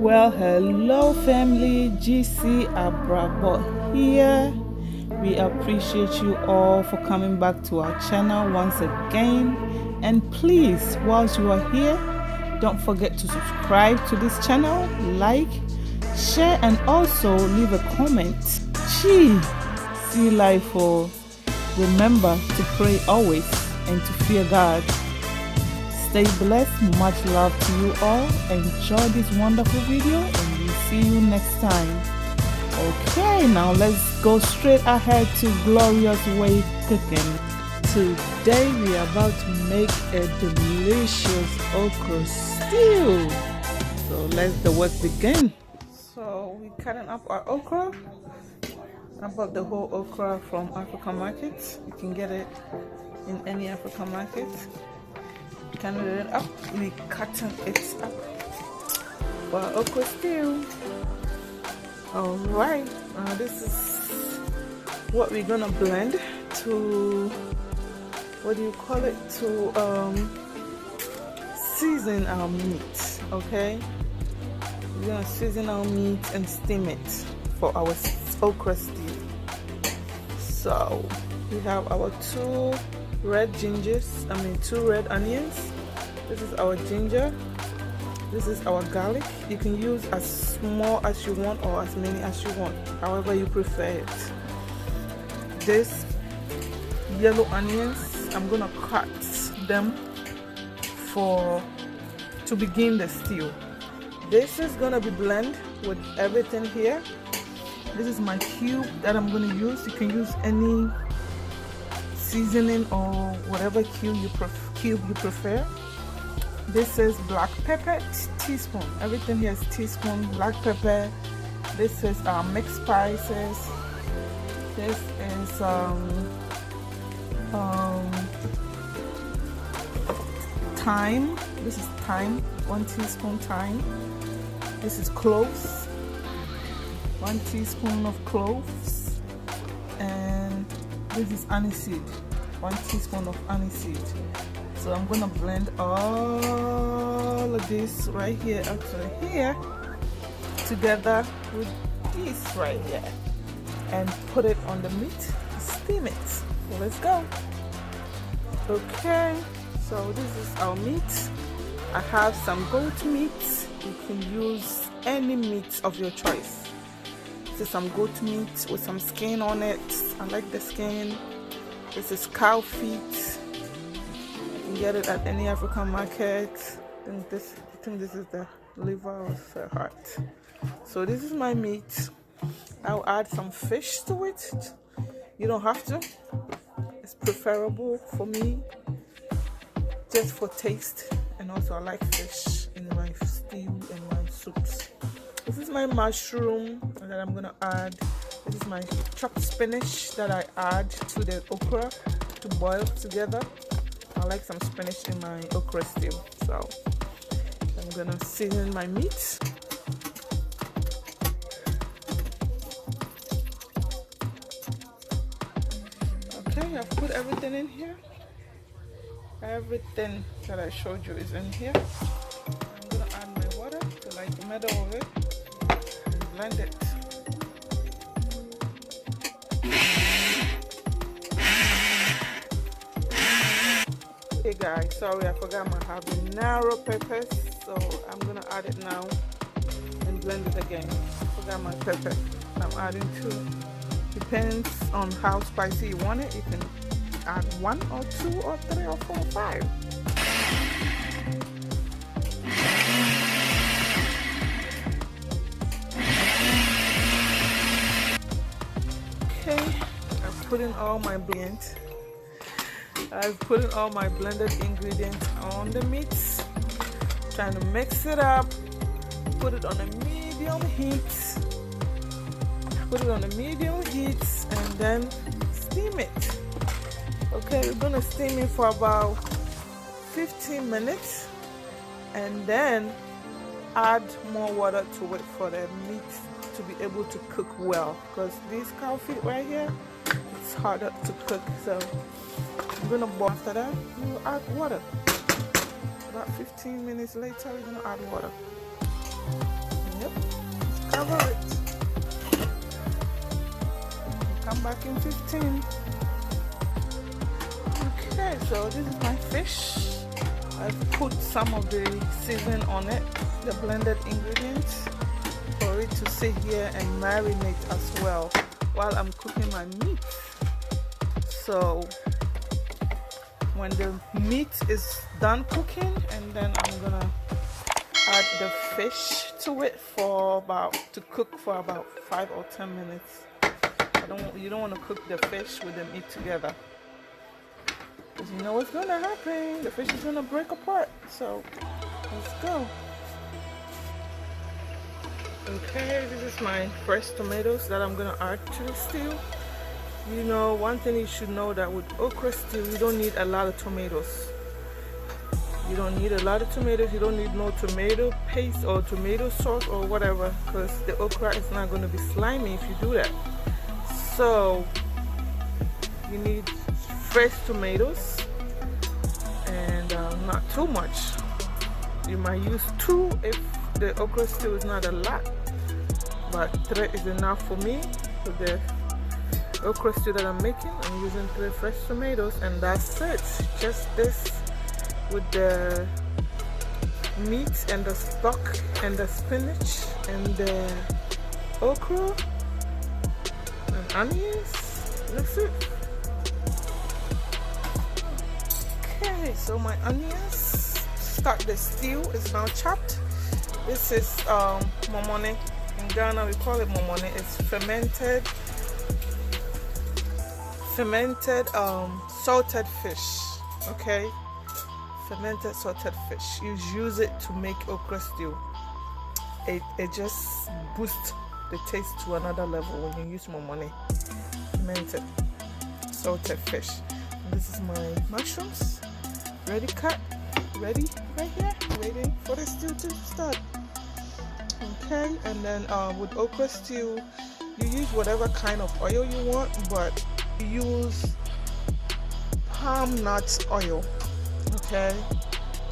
Well, hello family, Gee-Cee Abrabo here. We appreciate you all for coming back to our channel once again. And please, whilst you are here, don't forget to subscribe to this channel, like, share, and also leave a comment. Gee-Cee life, for remember to pray always and to fear God. Stay blessed. Much love to you all. Enjoy this wonderful video and we'll see you next time. Okay, now let's go straight ahead to glorious way cooking. Today we are about to make a delicious okra stew. So let the work begin. So we're cutting up our okra. I bought the whole okra from African markets. You can get it in any African market. Cutting it up, we cutting it up for okra stew. All right, this is what we're gonna blend to, what do you call it, to season our meat. Okay, we're gonna season our meat and steam it for our okra stew. So we have our two red onions. This is our ginger. This is our garlic. You can use as small as you want or as many as you want, however you prefer it. This yellow onions, I'm gonna cut them to begin the stew. This is gonna be blended with everything here. This is my cube that I'm gonna use. You can use any seasoning or whatever cube you prefer. This is black pepper, teaspoon. Everything here is teaspoon. Black pepper. This is mixed spices. This is thyme. This is thyme. 1 teaspoon thyme. This is cloves. 1 teaspoon of cloves. And this is aniseed. 1 teaspoon of aniseed. So I'm gonna blend all of this right here, actually here, together with this right here, and put it on the meat to steam it. So let's go. Okay, so this is our meat. I have some goat meat. You can use any meat of your choice. This is some goat meat with some skin on it. I like the skin. This is cow feet. You can get it at any African market. I think this is the liver or the heart. So this is my meat. I'll add some fish to it. You don't have to. It's preferable for me, just for taste. And also I like fish in my stew and my soups. This is my mushroom that I'm gonna add. This is my chopped spinach that I add to the okra to boil together. I like some spinach in my okra stew. So I'm gonna season my meat. Okay, I've put everything in here. Everything that I showed you is in here. I'm gonna add my water to like the middle of it and blend it. Hey guys, sorry I forgot my habanero peppers, so I'm gonna add it now and blend it again. Forgot my pepper. I'm adding 2. Depends on how spicy you want it. You can add 1 or 2 or 3 or 4 or 5. Okay, I've put in all my blend. I've put in all my blended ingredients on the meat. Trying to mix it up. Put it on a medium heat. Put it on a medium heat and then steam it. Okay, we're gonna steam it for about 15 minutes and then add more water to it for the meat to be able to cook well, because these cow feet right here, it's harder to cook. So I'm gonna boil. After that, we'll add water. About 15 minutes later, we're gonna add water. back in 15. Okay, so this is my fish. I've put some of the seasoning on it, the blended ingredients, for it to sit here and marinate as well while I'm cooking my meat. So when the meat is done cooking, and then I'm gonna add the fish to it to cook for about 5 or 10 minutes. You don't want to cook the fish with the meat together, because you know what's gonna happen. The fish is gonna break apart. So let's go. Okay, this is my fresh tomatoes that I'm gonna add to the stew. You know, one thing you should know, that with okra stew, you don't need a lot of tomatoes. You don't need a lot of tomatoes. You don't need no tomato paste or tomato sauce or whatever, because the okra is not going to be slimy if you do that. So you need fresh tomatoes, and not too much. You might use 2 if the okra stew is not a lot, but 3 is enough for me. For the okra stew that I'm making, I'm using 3 fresh tomatoes, and that's it. Just this with the meat and the stock and the spinach and the okra and onions. That's it. Okay, so my onions, start the stew, is now chopped. This is momone. In Ghana we call it momone. It's fermented salted fish. Okay, fermented salted fish. You use it to make okra stew. It just boosts the taste to another level when you use momone. Fermented salted fish. And this is my mushrooms, ready cut, ready right here, waiting for the stew to start. Okay, and then with okra stew, you use whatever kind of oil you want, but you use palm nut oil. Okay,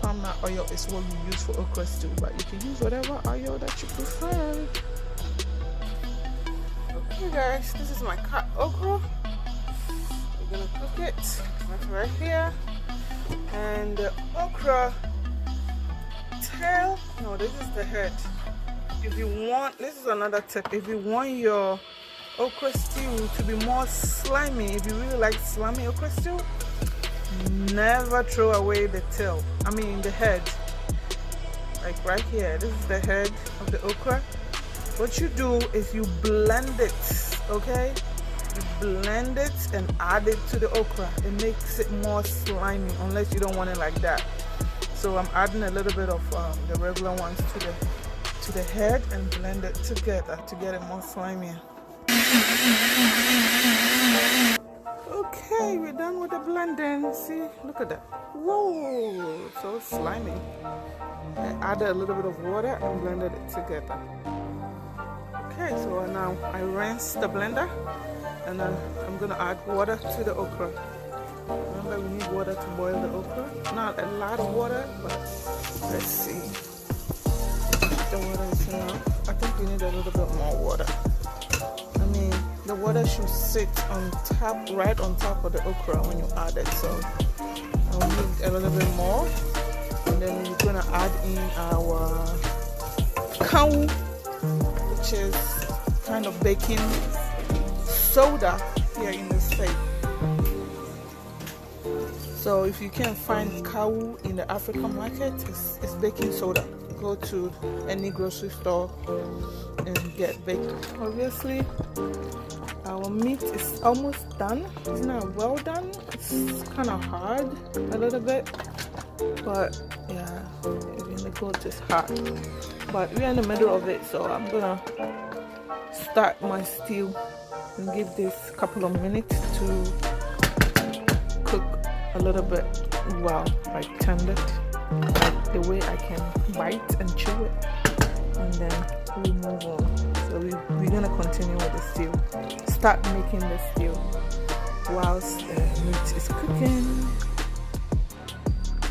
palm nut oil is what you use for okra stew, but you can use whatever oil that you prefer. Okay guys, this is my cut okra. We're gonna cook it right here. And the okra tail, no, this is the head. If you want, this is another tip, if you want your okra stew to be more slimy, if you really like slimy okra stew, never throw away the tail, the head. Like right here, this is the head of the okra. What you do is you blend it, okay? You blend it and add it to the okra. It makes it more slimy, unless you don't want it like that. So I'm adding a little bit of the regular ones to the head and blend it together to get it more slimy. Okay, we're done with the blending. See, look at that. Whoa, so slimy. I added a little bit of water and blended it together. Okay, so now I rinse the blender, and then I'm gonna add water to the okra. Remember, we need water to boil the okra. Not a lot of water, but let's see. The water is enough. I think we need a little bit more water. The water should sit on top, right on top of the okra when you add it. So I'll need a little bit more, and then we're gonna add in our kawu, which is kind of baking soda here in the state. So if you can't find kawu in the African market, it's baking soda. Go to any grocery store and get baked. Obviously, our meat is almost done. It's not well done. It's kind of hard a little bit, but yeah, even the goat is hard. But we're in the middle of it, so I'm gonna start my stew and give this a couple of minutes to cook a little bit while I tend it, the way I can bite and chew it, and then we move on. So we're gonna continue with the stew. Start making the stew whilst the meat is cooking.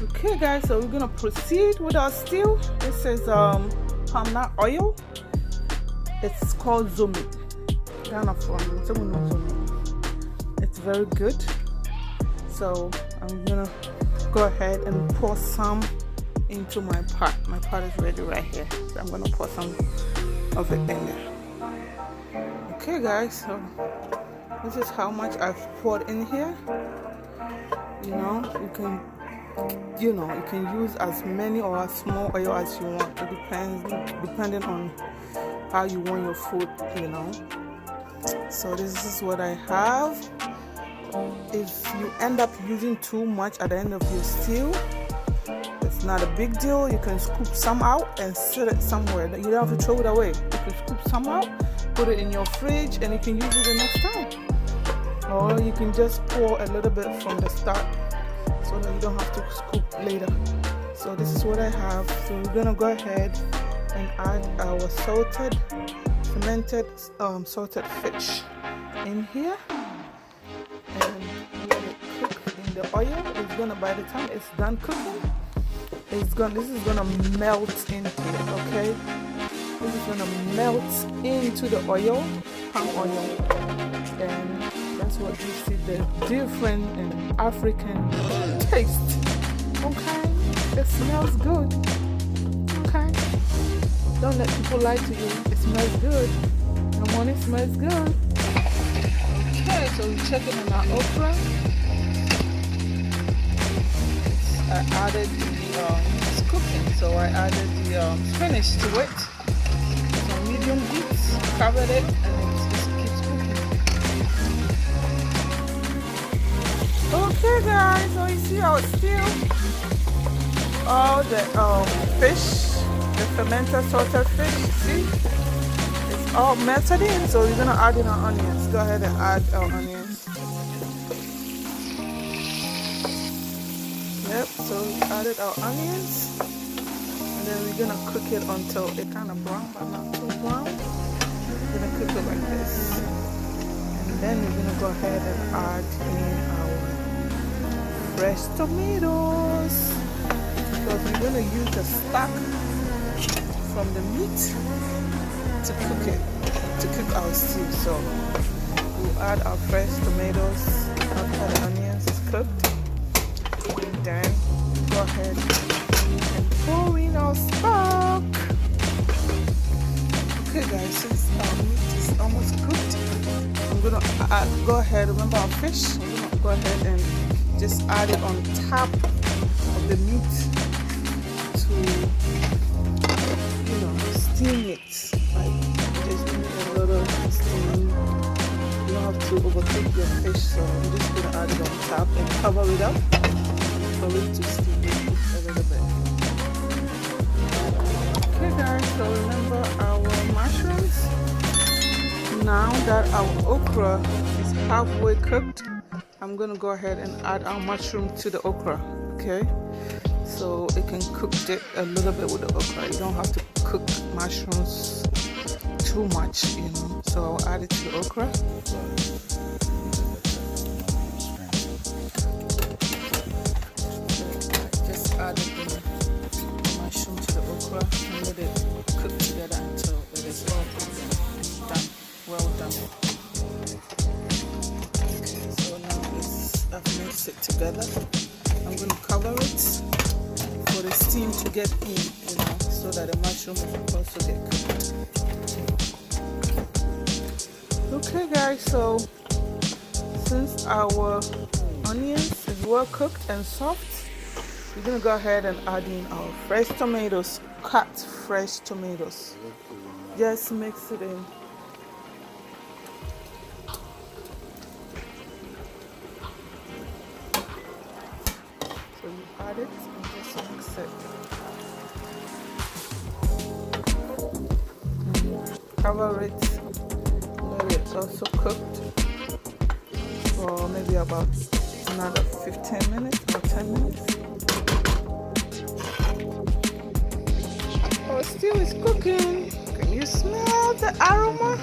Okay guys, so we're gonna proceed with our stew. This is palm nut oil. It's called zomi. Ghana from someone knows zomi. very good. So I'm gonna go ahead and pour some into my pot. My pot is ready right here, so I'm gonna pour some of it in there. Okay guys, so this is how much I've poured in here. You know, you can use as many or as small oil as you want. It depends, depending on how you want your food, you know. So this is what I have. If you end up using too much at the end of your stew, it's not a big deal. You can scoop some out and set it somewhere. You don't have to throw it away. You can scoop some out, put it in your fridge, and you can use it the next time. Or you can just pour a little bit from the start so that you don't have to scoop later. So this is what I have. So we're gonna go ahead and add our salted, fermented salted fish in here and let it cook in the oil. It's gonna, by the time it's done cooking, this is gonna melt into it. Okay, this is gonna melt into the oil, palm oil, and that's what you see the different in African taste. Okay, it smells good. Okay, don't let people lie to you. It smells good. Come on, it smells good. Okay, so we're checking on our okra. I added it's cooking, so I added the spinach to it. Some medium heat, covered it, and it just keeps cooking. Okay guys, so you see how it's still all the fish, the fermented salted fish, see? It's all melted in, so we're gonna add in our onions. Go ahead and add our onions. Yep, so we added our onions, and then we're gonna cook it until it kind of brown, but not too brown. We're gonna cook it like this, and then we're gonna go ahead and add in our fresh tomatoes, because we're gonna use the stock from the meat to cook our stew. So we'll add our fresh tomatoes after the onions is cooked. Then go ahead and pour in our stock. Okay guys, since our meat is almost cooked, I'm gonna go ahead, remember our fish, I'm gonna go ahead and just add it on top of the meat to, you know, steam it. Like, just give it a little steam. You don't have to overcook your fish, so I'm just gonna add it on top and cover it up for it to steam it a little bit. Okay guys, so remember our mushrooms. Now that our okra is halfway cooked, I'm gonna go ahead and add our mushroom to the okra. Okay, so it can cook it a little bit with the okra. You don't have to cook mushrooms too much, you know. So I'll add it to the okra. Add the mushroom to the okra and let it cook together until it is all done, well done. Okay, so now I've mixed it together. I'm going to cover it for the steam to get in, you know, so that the mushroom will also get cooked. Okay guys, so since our onions is well cooked and soft, we're gonna go ahead and add in our fresh tomatoes, cut fresh tomatoes. Just mix it in. So you add it and just mix it. Cover it, let it also cooked for maybe about another 15 minutes or 10 minutes. Our stew is cooking. Can you smell the aroma?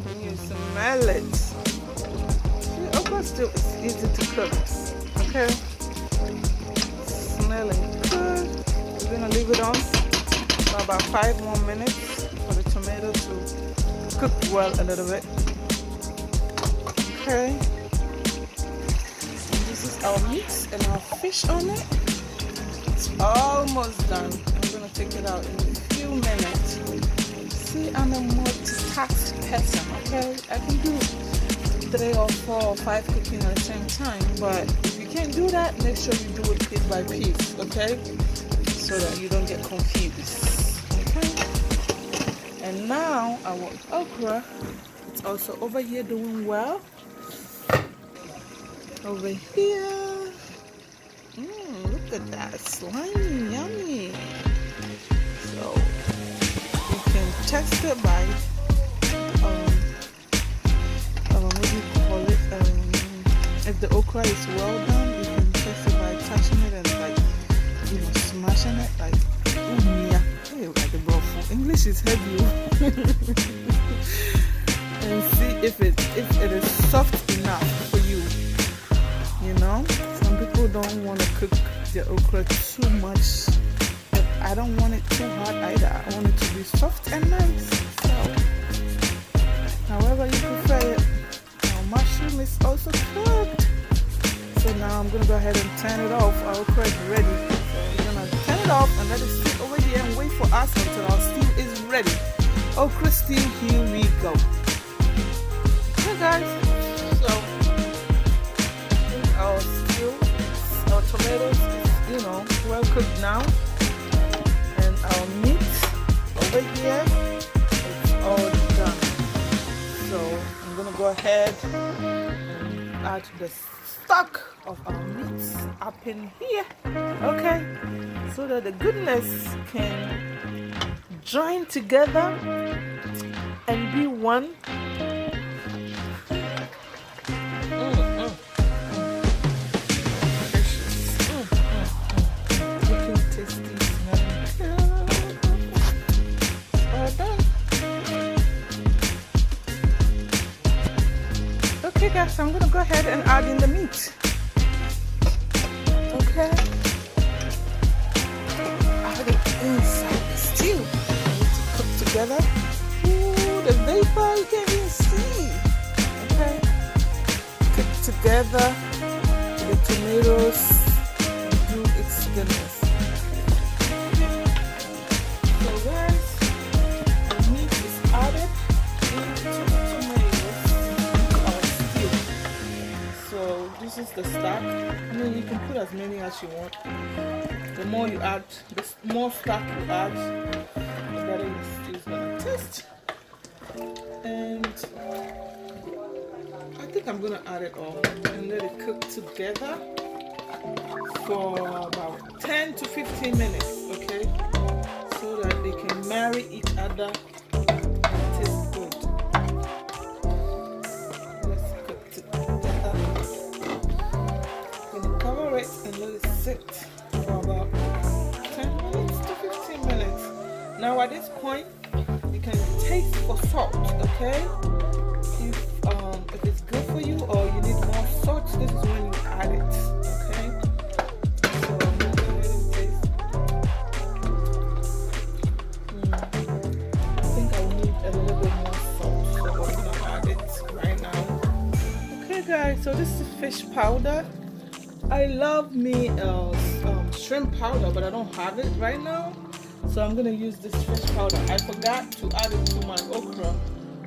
Can you smell it? See, okra stew is easy to cook. Okay? Smelling good. We're gonna leave it on for about 5 more minutes for the tomato to cook well a little bit. Okay? our meat and our fish on it. It's almost done. I'm gonna take it out in a few minutes. See, I'm a multitask person, okay? I can do 3 or 4 or 5 cooking at the same time, but if you can't do that, make sure you do it piece by piece, okay? So that you don't get confused, okay? And now our okra, it's also over here doing well. Over here, look at that, slimy, yummy. So you can test it by what do you call it? If the okra is well done, you can test it by touching it and like smashing it like yeah. Hey, like the broth. English is heavy. And see if it is soft enough for you. You know, some people don't want to cook their okra too much, but I don't want it too hard either. I want it to be soft and nice. So, however you prefer it. Our mushroom is also cooked. So now I'm gonna go ahead and turn it off. Our okra is ready. So we're gonna turn it off and let it sit over here and wait for us until our stew is ready. Okra stew, here we go. Okay, guys. So. Our stew, our tomatoes, well cooked now, and our meat over here, it's all done. So I'm gonna go ahead and add the stock of our meat up in here, okay, so that the goodness can join together and be one. Okay guys, I'm gonna go ahead and add in the meat. Okay. Add it inside the stew. Let it cook together. Ooh, the vapor you can't even see. Okay. Cook together. The tomatoes do its goodness. So guys, the meat is added into the tomatoes. So this is the stock. I mean, you can put as many as you want. The more you add, the more stock you add, the better your stew is gonna taste. And I think I'm gonna add it all and let it cook together for about 10 to 15 minutes, okay? So that they can marry each other and taste good. And let it sit for about 10 minutes to 15 minutes. Now at this point, you can taste for salt, okay? If it's good for you or you need more salt, this is when you add it, okay? So I'm going to go ahead and taste. I think I need a little bit more salt, so I'm going to add it right now. Okay guys, so this is fish powder. I love me shrimp powder, but I don't have it right now, so I'm gonna use this fish powder. I forgot to add it to my okra,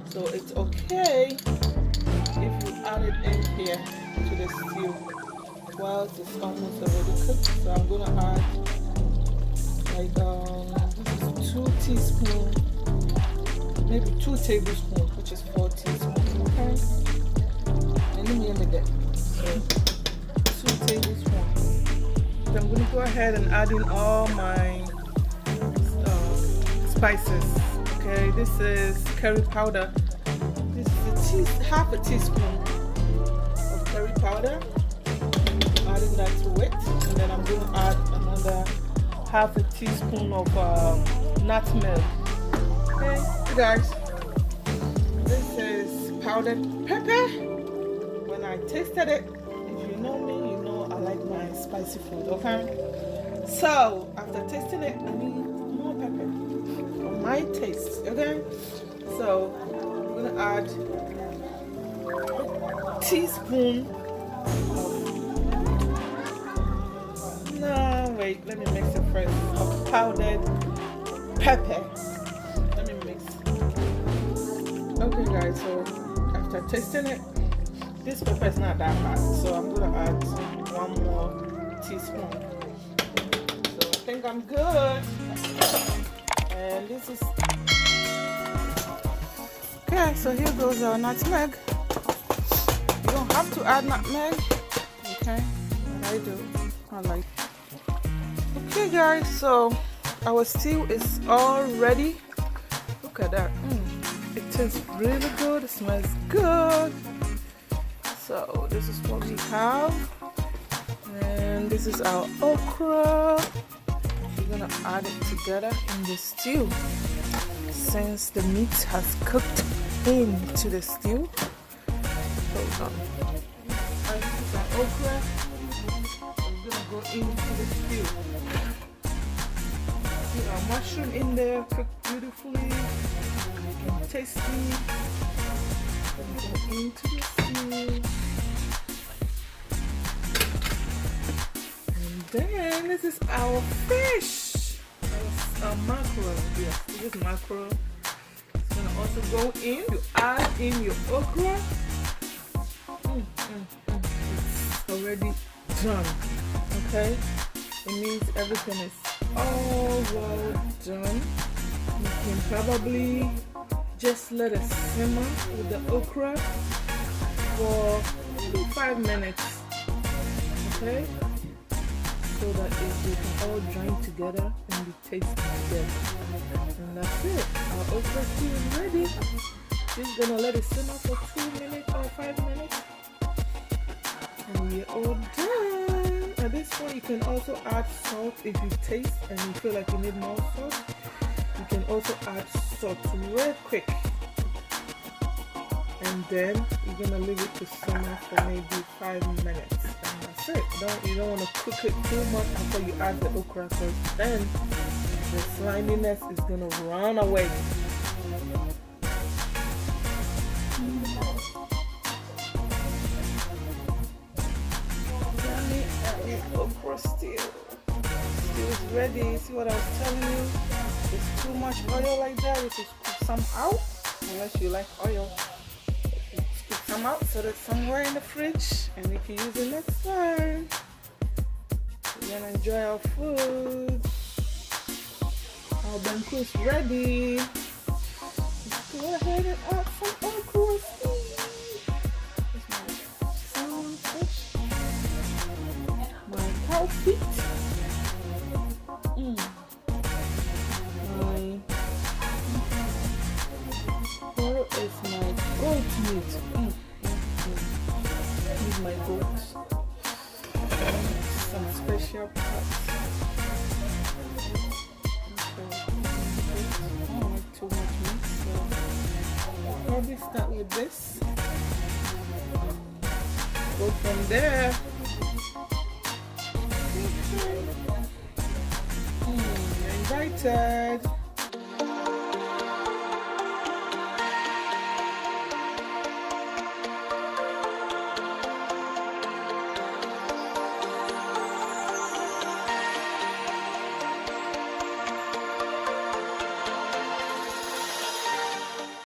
so it's okay if you add it in here to the stew while it's almost already cooked. So I'm gonna add like this is 2 teaspoons, maybe 2 tablespoons, which is 4 teaspoons. Okay, and let me get so 2 tablespoons. So I'm going to go ahead and add in all my spices. Okay, this is curry powder. This is half a teaspoon of curry powder. Adding that to it, and then I'm going to add another half a teaspoon of nutmeg. Okay, guys, this is powdered pepper. When I tasted it, if you know me, you know I like my spicy food, okay? So, after tasting it, I need more pepper for my taste, okay? So, I'm going to add a teaspoon of wait, let me mix it first. Of powdered pepper. Let me mix. Okay guys, so after tasting it, this pepper is not that bad, so I'm gonna add 1 more teaspoon. So I think I'm good. And this is okay, so here goes our nutmeg. You don't have to add nutmeg, okay? But I do. I like it. Okay guys, so our stew is all ready. Look at that. It tastes really good. It smells good. So this is what we have. And this is our okra. We're gonna add it together in the stew. Since the meat has cooked into the stew. Hold on. And this is our okra. We're gonna go into the stew. See our mushroom in there, cooked beautifully and tasty. Go into the stew. And then this is our fish. Our mackerel. Yes, this is mackerel. It's gonna also go in. You add in your okra. It's already done. Okay? It means everything is all well done. You can probably just let it simmer with the okra for maybe 5 minutes. Okay? So that it can all join together and be tasty together. And that's it. Our okra stew is ready. Just gonna let it simmer for 2 minutes or 5 minutes. And we're all done. At this point, you can also add salt if you taste and you feel like you need more salt. You can also add salt real quick. And then you're gonna leave it to simmer for maybe 5 minutes. And that's it. You don't want to cook it too much after you add the okra, because then the sliminess is gonna run away. Okra stew. Stew is ready. See what I was telling you? There's too much oil like that. You should scoop some out, unless you like oil. Scoop some out so that's somewhere in the fridge and we can use it next time. We're gonna enjoy our food. Our banku is ready. Let's go ahead and add some okra stew. Cow feet. Where is my goat meat? Here's my goat. Some special parts. I don't like too much meat, so I'll probably start with this. Go from there. You're invited.